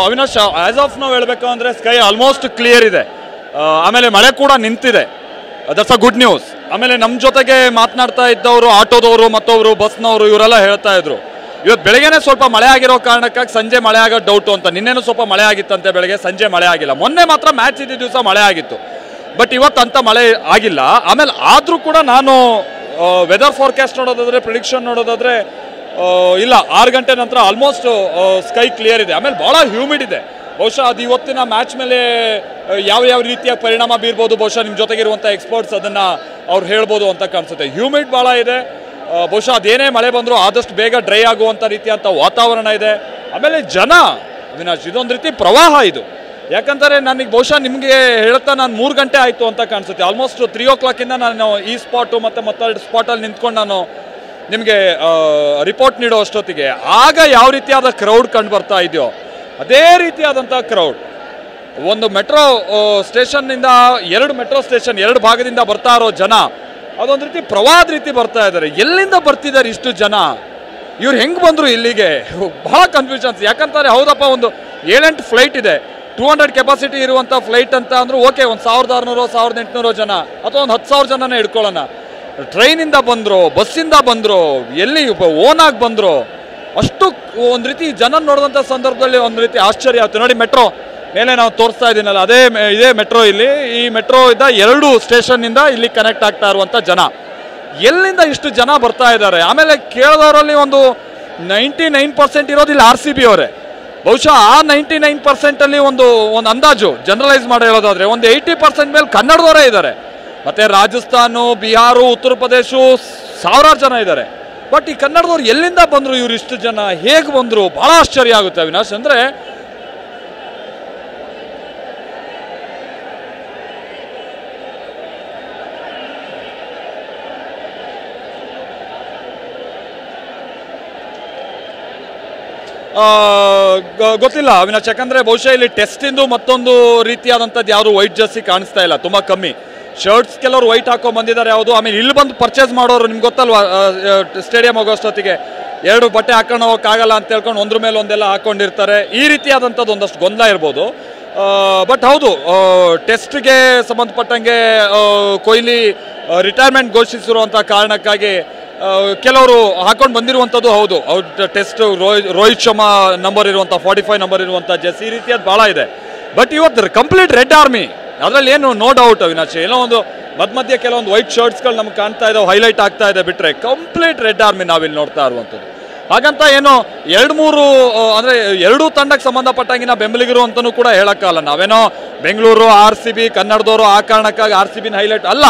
Avinash, as of ನಾವು ಹೇಳಬೇಕು ಅಂದರೆ ಸ್ಕೈ ಆಲ್ಮೋಸ್ಟ್ ಕ್ಲಿಯರ್ ಇದೆ. ಆಮೇಲೆ ಮಳೆ ಕೂಡ ನಿಂತಿದೆ, ದಟ್ಸ್ ಅ ಗುಡ್ ನ್ಯೂಸ್. ಆಮೇಲೆ ನಮ್ಮ ಜೊತೆಗೆ ಮಾತನಾಡ್ತಾ ಇದ್ದವರು ಆಟೋದವರು ಮತ್ತೊಬ್ಬರು ಬಸ್ನವರು ಇವರೆಲ್ಲ ಹೇಳ್ತಾ ಇದ್ರು ಇವತ್ತು ಬೆಳಗ್ಗೆನೇ ಸ್ವಲ್ಪ ಮಳೆ ಆಗಿರೋ ಕಾರಣಕ್ಕಾಗಿ ಸಂಜೆ ಮಳೆ ಆಗೋದು ಡೌಟು ಅಂತ. ನಿನ್ನೆನೂ ಸ್ವಲ್ಪ ಮಳೆ ಆಗಿತ್ತಂತೆ ಬೆಳಗ್ಗೆ, ಸಂಜೆ ಮಳೆ ಆಗಿಲ್ಲ. ಮೊನ್ನೆ ಮಾತ್ರ ಮ್ಯಾಚ್ ಇದ್ದ ದಿವಸ ಮಳೆ ಆಗಿತ್ತು, ಬಟ್ ಇವತ್ತು ಅಂಥ ಮಳೆ ಆಗಿಲ್ಲ. ಆಮೇಲೆ ಆದರೂ ಕೂಡ ನಾನು ವೆದರ್ ಫಾರ್ಕಾಸ್ಟ್ ನೋಡೋದಾದ್ರೆ, ಪ್ರಿಡಿಕ್ಷನ್ ನೋಡೋದಾದ್ರೆ ಇಲ್ಲ 6 ಗಂಟೆ ನಂತರ ಆಲ್ಮೋಸ್ಟ್ ಸ್ಕೈ ಕ್ಲಿಯರ್ ಇದೆ. ಆಮೇಲೆ ಭಾಳ ಹ್ಯೂಮಿಡ್ ಇದೆ. ಬಹುಶಃ ಅದು ಇವತ್ತಿನ ಮ್ಯಾಚ್ ಮೇಲೆ ಯಾವ ರೀತಿಯ ಪರಿಣಾಮ ಬೀರ್ಬೋದು, ಬಹುಶಃ ನಿಮ್ಮ ಜೊತೆಗಿರುವಂಥ ಎಕ್ಸ್ಪರ್ಟ್ಸ್ ಅದನ್ನು ಅವ್ರು ಹೇಳ್ಬೋದು ಅಂತ ಕಾಣಿಸುತ್ತೆ. ಹ್ಯೂಮಿಡ್ ಭಾಳ ಇದೆ. ಬಹುಶಃ ಅದೇನೇ ಮಳೆ ಬಂದರೂ ಆದಷ್ಟು ಬೇಗ ಡ್ರೈ ಆಗುವಂಥ ರೀತಿಯಂಥ ವಾತಾವರಣ ಇದೆ. ಆಮೇಲೆ ಜನ ಅವಿನಾಶ್, ಇದೊಂದು ರೀತಿ ಪ್ರವಾಹ ಇದು. ಯಾಕಂದರೆ ನನಗೆ ಬಹುಶಃ ನಿಮಗೆ ಹೇಳ್ತಾ ನಾನು 3 ಗಂಟೆ ಆಯಿತು ಅಂತ ಕಾಣಿಸುತ್ತೆ. ಆಲ್ಮೋಸ್ಟ್ 3 o'clock ನಾನು ಈ ಸ್ಪಾಟು ಮತ್ತು ಮತ್ತೆರಡು ಸ್ಪಾಟಲ್ಲಿ ನಿಂತ್ಕೊಂಡು ನಾನು ನಿಮಗೆ ರಿಪೋರ್ಟ್ ನೀಡೋ ಅಷ್ಟೊತ್ತಿಗೆ ಆಗ ಯಾವ ರೀತಿಯಾದ ಕ್ರೌಡ್ ಕಂಡು ಬರ್ತಾ ಇದೆಯೋ ಅದೇ ರೀತಿಯಾದಂಥ ಕ್ರೌಡ್ ಒಂದು ಮೆಟ್ರೋ ಸ್ಟೇಷನ್ನಿಂದ 2 ಮೆಟ್ರೋ ಸ್ಟೇಷನ್ 2 ಭಾಗದಿಂದ ಬರ್ತಾ ಇರೋ ಜನ ಅದೊಂದು ರೀತಿ ಪ್ರವಾಹದ ರೀತಿ ಬರ್ತಾ ಇದ್ದಾರೆ. ಎಲ್ಲಿಂದ ಬರ್ತಿದ್ದಾರೆ ಇಷ್ಟು ಜನ? ಇವ್ರು ಹೆಂಗೆ ಬಂದರು ಇಲ್ಲಿಗೆ? ಬಹಳ ಕನ್ಫ್ಯೂಷನ್ಸ್. ಯಾಕಂತಾರೆ ಹೌದಪ್ಪ, ಒಂದು 7-8 ಫ್ಲೈಟ್ ಇದೆ, 200 ಕೆಪಾಸಿಟಿ ಇರುವಂಥ ಫ್ಲೈಟ್ ಅಂತ ಅಂದರೂ ಓಕೆ, ಒಂದು 1600 1800 ಜನ ಅಥವಾ ಒಂದು 10,000 ಜನನೇ ಇಟ್ಕೊಳ್ಳೋಣ. ಟ್ರೈನಿಂದ ಬಂದರು, ಬಸ್ಸಿಂದ ಬಂದರು, ಎಲ್ಲಿ ಓನಾಗಿ ಬಂದರು, ಅಷ್ಟು ಒಂದು ರೀತಿ ಜನ ನೋಡಿದಂಥ ಸಂದರ್ಭದಲ್ಲಿ ಒಂದು ರೀತಿ ಆಶ್ಚರ್ಯ ಆಗುತ್ತೆ. ನೋಡಿ, ಮೆಟ್ರೋ ಮೇಲೆ ನಾವು ತೋರಿಸ್ತಾ ಇದ್ದೀನಲ್ಲ, ಇದೇ ಮೆಟ್ರೋ. ಇಲ್ಲಿ ಈ ಮೆಟ್ರೋ ಇದ್ದ 2 ಸ್ಟೇಷನ್ನಿಂದ ಇಲ್ಲಿ ಕನೆಕ್ಟ್ ಆಗ್ತಾ ಇರುವಂಥ ಜನ, ಎಲ್ಲಿಂದ ಇಷ್ಟು ಜನ ಬರ್ತಾ ಇದ್ದಾರೆ? ಆಮೇಲೆ ಕೇಳಿದವರಲ್ಲಿ ಒಂದು 99% ಇರೋದಿಲ್ಲ RCB ಅವರೇ. ಬಹುಶಃ ಆ 99%ಅಲ್ಲಿ ಒಂದು ಅಂದಾಜು ಜನರಲೈಸ್ ಮಾಡಿ ಹೇಳೋದಾದ್ರೆ ಒಂದು 80% ಮೇಲೆ ಕನ್ನಡದವರೇ ಇದ್ದಾರೆ. ಮತ್ತು ರಾಜಸ್ಥಾನ, ಬಿಹಾರ, ಉತ್ತರ ಪ್ರದೇಶ ಸಾವಿರಾರು ಜನ ಇದ್ದಾರೆ. ಬಟ್ ಈ ಕನ್ನಡದವ್ರು ಎಲ್ಲಿಂದ ಬಂದರು? ಇವರು ಇಷ್ಟು ಜನ ಹೇಗೆ ಬಂದರು? ಭಾಳ ಆಶ್ಚರ್ಯ ಆಗುತ್ತೆ ಅವಿನಾಶ್. ಅಂದರೆ ಗೊತ್ತಿಲ್ಲ ಅವಿನಾಶ್, ಯಾಕಂದರೆ ಬಹುಶಃ ಇಲ್ಲಿ ಟೆಸ್ಟಿಂದು ಮತ್ತೊಂದು ರೀತಿಯಾದಂಥದ್ದು ಯಾವುದು ವೈಟ್ ಜರ್ಸಿ ಕಾಣಿಸ್ತಾ ಇಲ್ಲ, ತುಂಬ ಕಮ್ಮಿ. ಶರ್ಟ್ಸ್ ಕೆಲವರು ವೈಟ್ ಹಾಕೊಂಡು ಬಂದಿದ್ದಾರೆ ಯಾವುದು. ಆಮೇಲೆ ಇಲ್ಲಿ ಬಂದು ಪರ್ಚೇಸ್ ಮಾಡೋರು ನಿಮ್ಗೆ ಗೊತ್ತಲ್ವಾ, ಸ್ಟೇಡಿಯಂ ಹೋಗೋಷ್ಟೊತ್ತಿಗೆ 2 ಬಟ್ಟೆ ಹಾಕೊಂಡು ಹೋಗೋಕ್ಕಾಗಲ್ಲ ಅಂತ ಹೇಳ್ಕೊಂಡು ಒಂದ್ರ ಮೇಲೆ ಒಂದೆಲ್ಲ ಹಾಕ್ಕೊಂಡಿರ್ತಾರೆ. ಈ ರೀತಿಯಾದಂಥದ್ದು ಒಂದಷ್ಟು ಗೊಂದಲ ಇರ್ಬೋದು. ಬಟ್ ಹೌದು, ಟೆಸ್ಟ್ಗೆ ಸಂಬಂಧಪಟ್ಟಂಗೆ ಕೊಹ್ಲಿ ರಿಟೈರ್ಮೆಂಟ್ ಘೋಷಿಸಿರುವಂಥ ಕಾರಣಕ್ಕಾಗಿ ಕೆಲವರು ಹಾಕೊಂಡು ಬಂದಿರುವಂಥದ್ದು ಹೌದು. ಅವ್ರ ಟೆಸ್ಟ್ ರೋಹಿತ್ ಶರ್ಮಾ ನಂಬರ್ ಇರುವಂಥ 45 ನಂಬರ್ ಇರುವಂಥ ಜೆರ್ಸಿ, ಈ ರೀತಿಯಾದ ಭಾಳ ಇದೆ. ಬಟ್ ಇವತ್ತು ಕಂಪ್ಲೀಟ್ ರೆಡ್ ಆರ್ಮಿ, ಅದರಲ್ಲಿ ಏನು ನೋ ಡೌಟ್ ಅವಿನಾಶ್. ಏನೋ ಒಂದು ಮಧ್ಯ ಕೆಲವೊಂದು ವೈಟ್ ಶರ್ಟ್ಸ್ಗಳು ನಮ್ಗೆ ಕಾಣ್ತಾ ಇದ್ದಾವೆ, ಹೈಲೈಟ್ ಆಗ್ತಾ ಇದೆ, ಬಿಟ್ಟರೆ ಕಂಪ್ಲೀಟ್ ರೆಡ್ ಆರ್ಮಿ ನಾವಿಲ್ಲಿ ನೋಡ್ತಾ ಇರುವಂಥದ್ದು. ಹಾಗಂತ ಏನೋ 2-3 ಅಂದರೆ 2 ತಂಡಕ್ಕೆ ಸಂಬಂಧಪಟ್ಟಂಗಿನ ಬೆಂಬಲಿಗರು ಅಂತಲೂ ಕೂಡ ಹೇಳೋಕ್ಕಲ್ಲ. ನಾವೇನೋ ಬೆಂಗಳೂರು RCB ಕನ್ನಡದವರು ಆ ಕಾರಣಕ್ಕಾಗಿ RCBನ ಹೈಲೈಟ್ ಅಲ್ಲ.